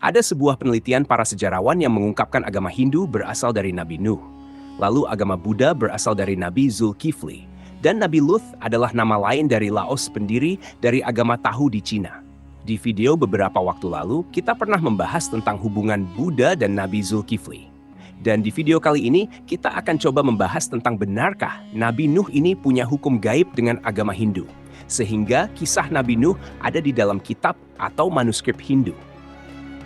Ada sebuah penelitian para sejarawan yang mengungkapkan agama Hindu berasal dari Nabi Nuh. Lalu agama Buddha berasal dari Nabi Zulkifli. Dan Nabi Luth adalah nama lain dari Laos, pendiri dari agama Tahu di Cina. Di video beberapa waktu lalu, kita pernah membahas tentang hubungan Buddha dan Nabi Zulkifli. Dan di video kali ini, kita akan coba membahas tentang benarkah Nabi Nuh ini punya hukum gaib dengan agama Hindu. Sehingga kisah Nabi Nuh ada di dalam kitab atau manuskrip Hindu.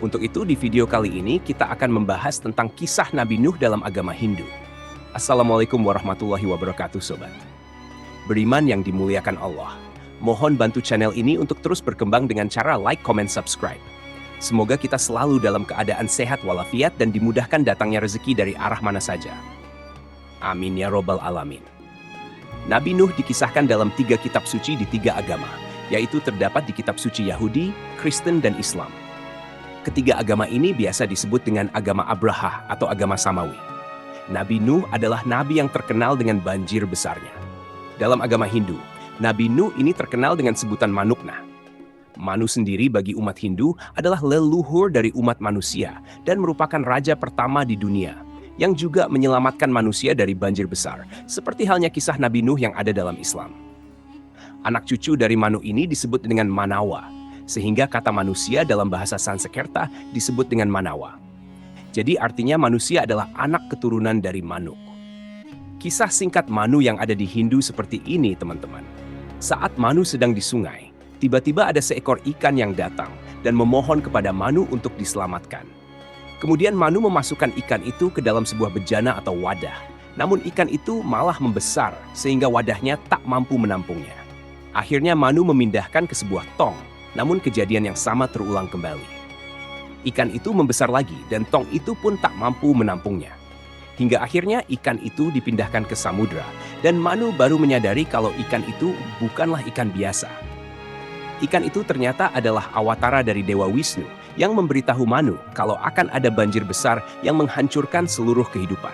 Untuk itu, di video kali ini kita akan membahas tentang kisah Nabi Nuh dalam agama Hindu. Assalamualaikum warahmatullahi wabarakatuh, Sobat. Beriman yang dimuliakan Allah. Mohon bantu channel ini untuk terus berkembang dengan cara like, comment, subscribe. Semoga kita selalu dalam keadaan sehat walafiat dan dimudahkan datangnya rezeki dari arah mana saja. Amin ya robbal alamin. Nabi Nuh dikisahkan dalam 3 kitab suci di 3 agama, yaitu terdapat di kitab suci Yahudi, Kristen, dan Islam. Ketiga agama ini biasa disebut dengan agama Abraha atau agama Samawi. Nabi Nuh adalah nabi yang terkenal dengan banjir besarnya. Dalam agama Hindu, Nabi Nuh ini terkenal dengan sebutan Manukna. Manu sendiri bagi umat Hindu adalah leluhur dari umat manusia dan merupakan raja pertama di dunia yang juga menyelamatkan manusia dari banjir besar, seperti halnya kisah Nabi Nuh yang ada dalam Islam. Anak cucu dari Manu ini disebut dengan Manawa, sehingga kata manusia dalam bahasa Sanskerta disebut dengan Manawa. Jadi artinya manusia adalah anak keturunan dari Manuk. Kisah singkat Manu yang ada di Hindu seperti ini, teman-teman. Saat Manu sedang di sungai, tiba-tiba ada seekor ikan yang datang dan memohon kepada Manu untuk diselamatkan. Kemudian Manu memasukkan ikan itu ke dalam sebuah bejana atau wadah. Namun ikan itu malah membesar sehingga wadahnya tak mampu menampungnya. Akhirnya Manu memindahkan ke sebuah tong, namun kejadian yang sama terulang kembali. Ikan itu membesar lagi dan tong itu pun tak mampu menampungnya. Hingga akhirnya ikan itu dipindahkan ke samudra dan Manu baru menyadari kalau ikan itu bukanlah ikan biasa. Ikan itu ternyata adalah awatara dari Dewa Wisnu yang memberitahu Manu kalau akan ada banjir besar yang menghancurkan seluruh kehidupan.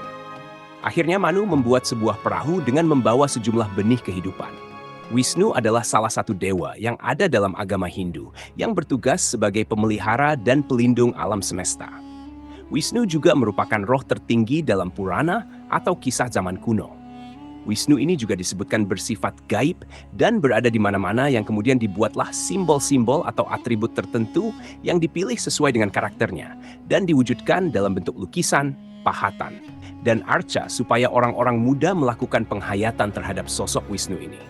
Akhirnya Manu membuat sebuah perahu dengan membawa sejumlah benih kehidupan. Wisnu adalah salah satu dewa yang ada dalam agama Hindu yang bertugas sebagai pemelihara dan pelindung alam semesta. Wisnu juga merupakan roh tertinggi dalam Purana atau kisah zaman kuno. Wisnu ini juga disebutkan bersifat gaib dan berada di mana-mana yang kemudian dibuatlah simbol-simbol atau atribut tertentu yang dipilih sesuai dengan karakternya dan diwujudkan dalam bentuk lukisan, pahatan, dan arca supaya orang-orang muda melakukan penghayatan terhadap sosok Wisnu ini.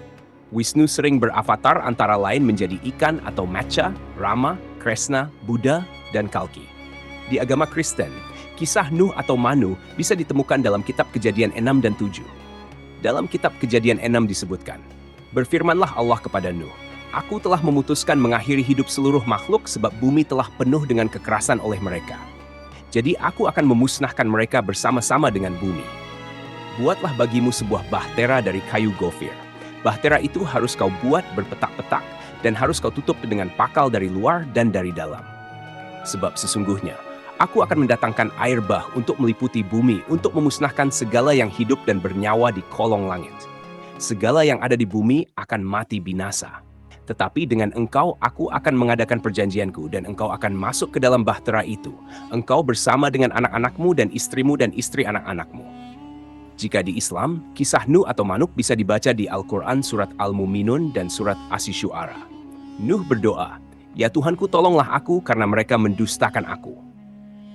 Wisnu sering beravatar antara lain menjadi ikan atau Matsya, Rama, Krishna, Buddha, dan Kalki. Di agama Kristen, kisah Nuh atau Manu bisa ditemukan dalam kitab Kejadian 6 dan 7. Dalam kitab Kejadian 6 disebutkan, "Berfirmanlah Allah kepada Nuh, Aku telah memutuskan mengakhiri hidup seluruh makhluk sebab bumi telah penuh dengan kekerasan oleh mereka. Jadi aku akan memusnahkan mereka bersama-sama dengan bumi. Buatlah bagimu sebuah bahtera dari kayu gofir. Bahtera itu harus kau buat berpetak-petak dan harus kau tutup dengan pakal dari luar dan dari dalam. Sebab sesungguhnya, Aku akan mendatangkan air bah untuk meliputi bumi untuk memusnahkan segala yang hidup dan bernyawa di kolong langit. Segala yang ada di bumi akan mati binasa. Tetapi dengan engkau aku akan mengadakan perjanjianku dan engkau akan masuk ke dalam bahtera itu. Engkau bersama dengan anak-anakmu dan istrimu dan istri anak-anakmu." Jika di Islam, kisah Nuh atau Manuk bisa dibaca di Al-Quran surat Al-Muminun dan surat Asy-Syu'ara. Nuh berdoa, "Ya Tuhanku, tolonglah aku karena mereka mendustakan aku."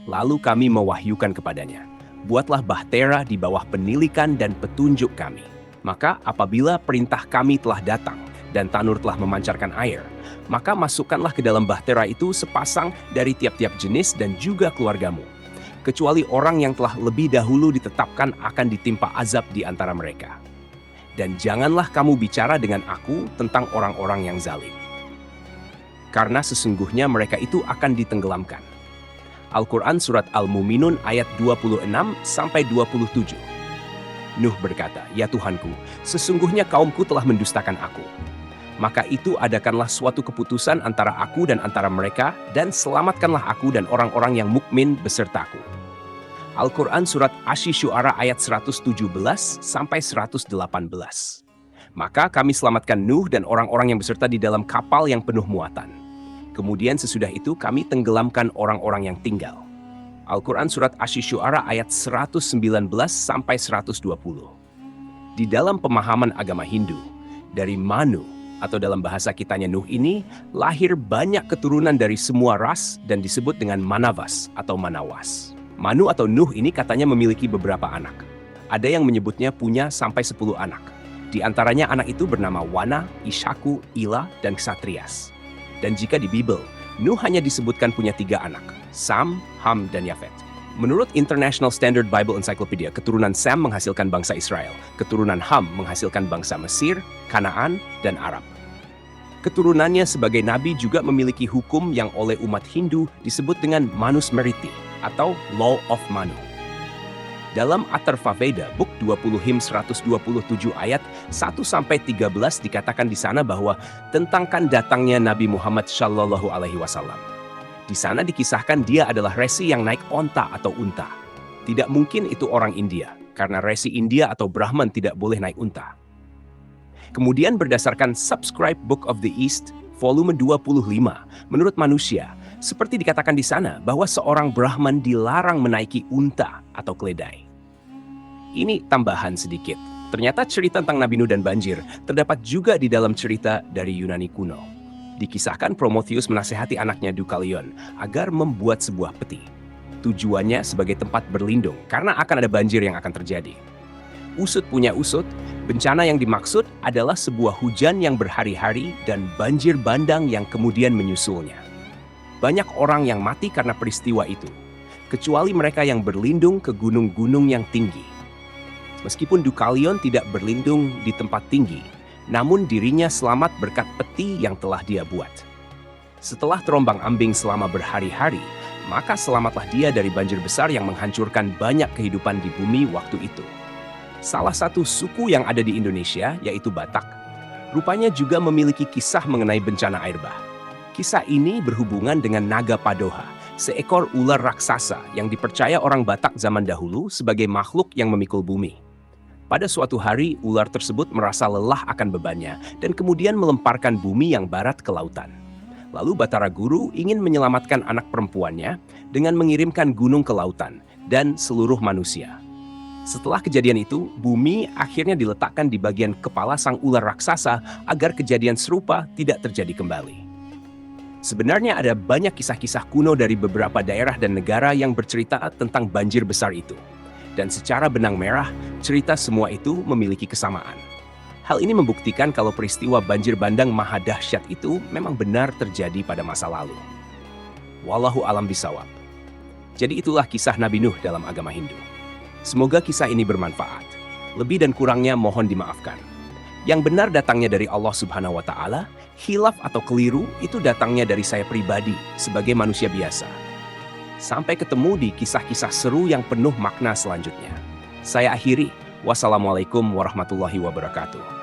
Lalu kami mewahyukan kepadanya, "Buatlah bahtera di bawah penilikan dan petunjuk kami. Maka apabila perintah kami telah datang dan tanur telah memancarkan air, maka masukkanlah ke dalam bahtera itu sepasang dari tiap-tiap jenis dan juga keluargamu, kecuali orang yang telah lebih dahulu ditetapkan akan ditimpa azab di antara mereka. Dan janganlah kamu bicara dengan aku tentang orang-orang yang zalim. Karena sesungguhnya mereka itu akan ditenggelamkan." Al-Quran Surat Al-Muminun ayat 26-27. Nuh berkata, "Ya Tuhanku, sesungguhnya kaumku telah mendustakan aku. Maka itu adakanlah suatu keputusan antara aku dan antara mereka, dan selamatkanlah aku dan orang-orang yang mukmin besertaku." Al-Quran Surat Asy-Syu'ara ayat 117-118. Maka kami selamatkan Nuh dan orang-orang yang beserta di dalam kapal yang penuh muatan. Kemudian sesudah itu kami tenggelamkan orang-orang yang tinggal. Al-Quran Surat Asy-Syu'ara ayat 119 sampai 120. Di dalam pemahaman agama Hindu, dari Manu atau dalam bahasa kitanya Nuh ini, lahir banyak keturunan dari semua ras dan disebut dengan Manavas atau Manawas. Manu atau Nuh ini katanya memiliki beberapa anak. Ada yang menyebutnya punya sampai 10 anak. Di antaranya anak itu bernama Wana, Ishaku, Ila, dan Ksatrias. Dan jika di Bible, Nuh hanya disebutkan punya 3 anak, Sam, Ham, dan Yafet. Menurut International Standard Bible Encyclopedia, keturunan Sam menghasilkan bangsa Israel, keturunan Ham menghasilkan bangsa Mesir, Kanaan, dan Arab. Keturunannya sebagai nabi juga memiliki hukum yang oleh umat Hindu disebut dengan Manusmriti atau Law of Manu. Dalam Atharva Veda, Book 20 Him 127 ayat 1-13 dikatakan di sana bahwa tentangkan datangnya Nabi Muhammad Shallallahu Alaihi Wasallam. Di sana dikisahkan dia adalah resi yang naik onta atau unta. Tidak mungkin itu orang India, karena resi India atau Brahman tidak boleh naik unta. Kemudian berdasarkan Subscribe Book of the East, volume 25, menurut manusia, seperti dikatakan di sana bahwa seorang Brahman dilarang menaiki unta atau keledai. Ini tambahan sedikit. Ternyata cerita tentang Nabi Nuh dan banjir terdapat juga di dalam cerita dari Yunani kuno. Dikisahkan Prometheus menasihati anaknya Deucalion agar membuat sebuah peti. Tujuannya sebagai tempat berlindung karena akan ada banjir yang akan terjadi. Usut punya usut, bencana yang dimaksud adalah sebuah hujan yang berhari-hari dan banjir bandang yang kemudian menyusulnya. Banyak orang yang mati karena peristiwa itu, kecuali mereka yang berlindung ke gunung-gunung yang tinggi. Meskipun Deucalion tidak berlindung di tempat tinggi, namun dirinya selamat berkat peti yang telah dia buat. Setelah terombang-ambing selama berhari-hari, maka selamatlah dia dari banjir besar yang menghancurkan banyak kehidupan di bumi waktu itu. Salah satu suku yang ada di Indonesia, yaitu Batak, rupanya juga memiliki kisah mengenai bencana air bah. Kisah ini berhubungan dengan Naga Padoha, seekor ular raksasa yang dipercaya orang Batak zaman dahulu sebagai makhluk yang memikul bumi. Pada suatu hari, ular tersebut merasa lelah akan bebannya dan kemudian melemparkan bumi yang barat ke lautan. Lalu Batara Guru ingin menyelamatkan anak perempuannya dengan mengirimkan gunung ke lautan dan seluruh manusia. Setelah kejadian itu, bumi akhirnya diletakkan di bagian kepala sang ular raksasa agar kejadian serupa tidak terjadi kembali. Sebenarnya ada banyak kisah-kisah kuno dari beberapa daerah dan negara yang bercerita tentang banjir besar itu. Dan secara benang merah, cerita semua itu memiliki kesamaan. Hal ini membuktikan kalau peristiwa banjir bandang maha dahsyat itu memang benar terjadi pada masa lalu. Wallahu alam bisawab. Jadi itulah kisah Nabi Nuh dalam agama Hindu. Semoga kisah ini bermanfaat. Lebih dan kurangnya mohon dimaafkan. Yang benar datangnya dari Allah Subhanahu wa Ta'ala, khilaf atau keliru itu datangnya dari saya pribadi sebagai manusia biasa. Sampai ketemu di kisah-kisah seru yang penuh makna selanjutnya. Saya akhiri. Wassalamualaikum warahmatullahi wabarakatuh.